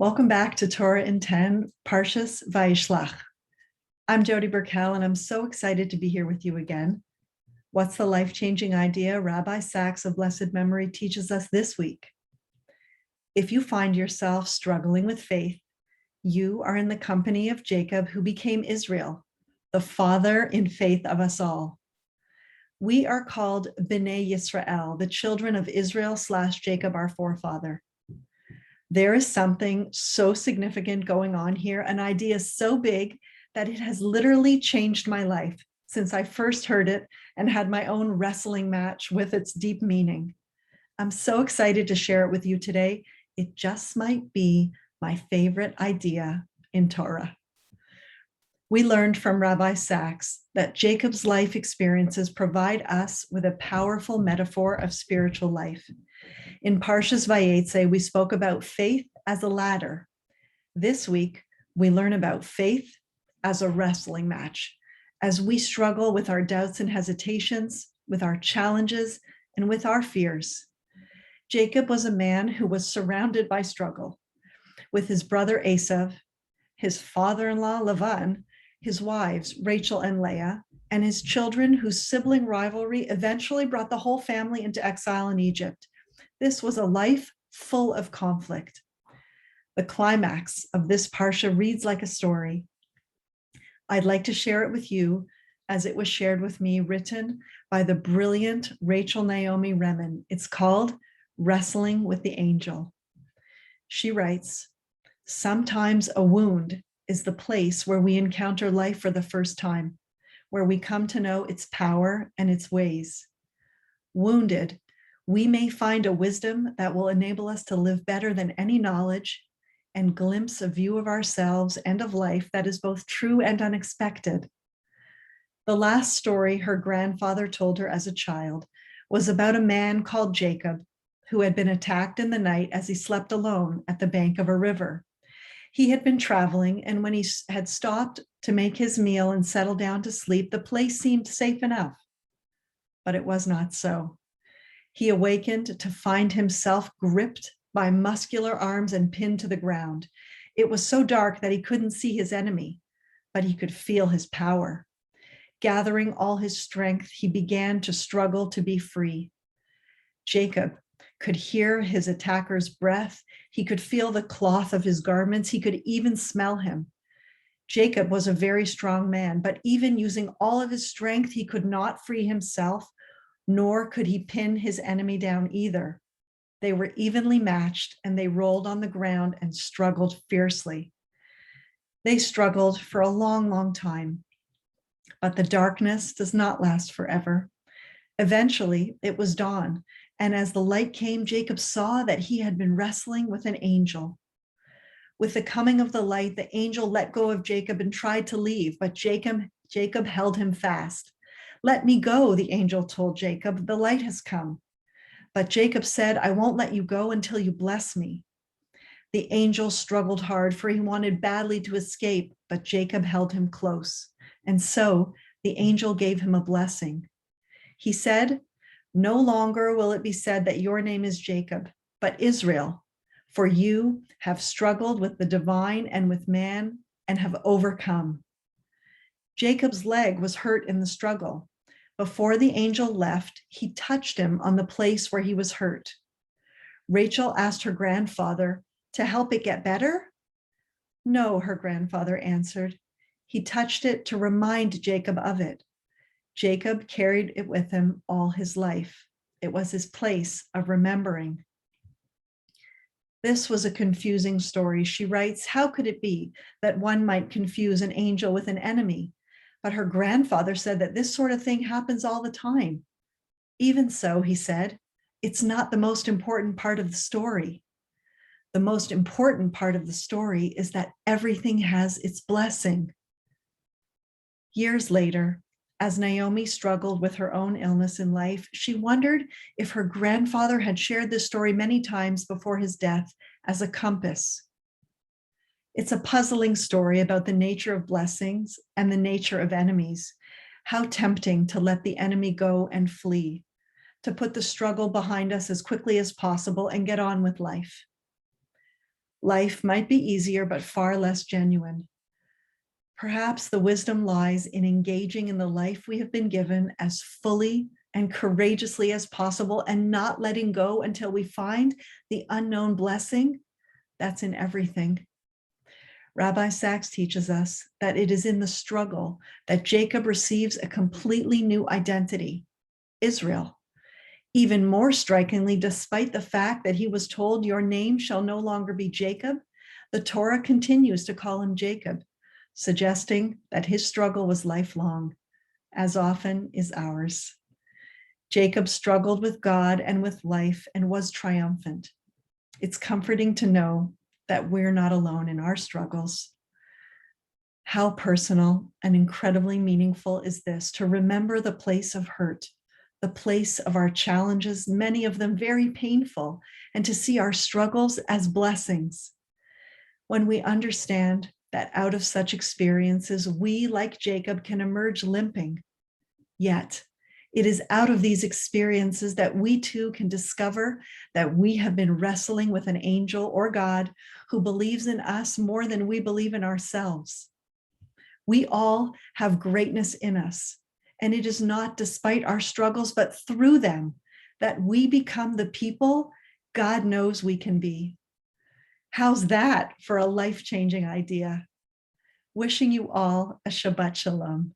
Welcome back to Torah in 10, Parshas Vayishlach. I'm Jody Burkell, and I'm so excited to be here with you again. What's the life-changing idea Rabbi Sacks of blessed memory teaches us this week? If you find yourself struggling with faith, you are in the company of Jacob, who became Israel, the father in faith of us all. We are called Bnei Yisrael, the children of Israel/Jacob, our forefather. There is something so significant going on here, an idea so big that it has literally changed my life since I first heard it and had my own wrestling match with its deep meaning. I'm so excited to share it with you today. It just might be my favorite idea in Torah. We learned from Rabbi Sacks that Jacob's life experiences provide us with a powerful metaphor of spiritual life. In Parshas Vayetze, we spoke about faith as a ladder. This week, we learn about faith as a wrestling match, as we struggle with our doubts and hesitations, with our challenges, and with our fears. Jacob was a man who was surrounded by struggle, with his brother Esav, his father-in-law Lavan, his wives Rachel and Leah, and his children, whose sibling rivalry eventually brought the whole family into exile in Egypt. This was a life full of conflict. The climax of this parsha reads like a story. I'd like to share it with you as it was shared with me, written by the brilliant Rachel Naomi Remen. It's called Wrestling with the Angel. She writes, "Sometimes a wound is the place where we encounter life for the first time, where we come to know its power and its ways. Wounded, we may find a wisdom that will enable us to live better than any knowledge and glimpse a view of ourselves and of life that is both true and unexpected." The last story her grandfather told her as a child was about a man called Jacob, who had been attacked in the night as he slept alone at the bank of a river. He had been traveling, and when he had stopped to make his meal and settle down to sleep, the place seemed safe enough. But it was not so. He awakened to find himself gripped by muscular arms and pinned to the ground. It was so dark that he couldn't see his enemy, but he could feel his power. Gathering all his strength, he began to struggle to be free. Jacob could hear his attacker's breath. He could feel the cloth of his garments. He could even smell him. Jacob was a very strong man, but even using all of his strength, he could not free himself, nor could he pin his enemy down either. They were evenly matched, and they rolled on the ground and struggled fiercely. They struggled for a long, long time, but the darkness does not last forever. Eventually, it was dawn, and as the light came, Jacob saw that he had been wrestling with an angel. With the coming of the light, the angel let go of Jacob and tried to leave, but Jacob held him fast. "Let me go," the angel told Jacob. "The light has come." But Jacob said, "I won't let you go until you bless me." The angel struggled hard, for he wanted badly to escape, but Jacob held him close. And so the angel gave him a blessing. He said, "No longer will it be said that your name is Jacob, but Israel, for you have struggled with the divine and with man and have overcome." Jacob's leg was hurt in the struggle. Before the angel left, he touched him on the place where he was hurt. Rachel asked her grandfather to help it get better. "No," her grandfather answered. "He touched it to remind Jacob of it." Jacob carried it with him all his life. It was his place of remembering. This was a confusing story. She writes, "How could it be that one might confuse an angel with an enemy? But her grandfather said that this sort of thing happens all the time." "Even so," he said, "it's not the most important part of the story. The most important part of the story is that everything has its blessing." Years later, as Naomi struggled with her own illness in life, she wondered if her grandfather had shared this story many times before his death as a compass. It's a puzzling story about the nature of blessings and the nature of enemies. How tempting to let the enemy go and flee, to put the struggle behind us as quickly as possible and get on with life. Life might be easier, but far less genuine. Perhaps the wisdom lies in engaging in the life we have been given as fully and courageously as possible and not letting go until we find the unknown blessing that's in everything. Rabbi Sacks teaches us that it is in the struggle that Jacob receives a completely new identity, Israel. Even more strikingly, despite the fact that he was told, "Your name shall no longer be Jacob," the Torah continues to call him Jacob, suggesting that his struggle was lifelong, as often is ours. Jacob struggled with God and with life and was triumphant. It's comforting to know that we're not alone in our struggles. How personal and incredibly meaningful is this, to remember the place of hurt, the place of our challenges, many of them very painful, and to see our struggles as blessings. When we understand that out of such experiences, we, like Jacob, can emerge limping, yet it is out of these experiences that we too can discover that we have been wrestling with an angel or God who believes in us more than we believe in ourselves. We all have greatness in us, and it is not despite our struggles, but through them that we become the people God knows we can be. How's that for a life-changing idea? Wishing you all a Shabbat Shalom.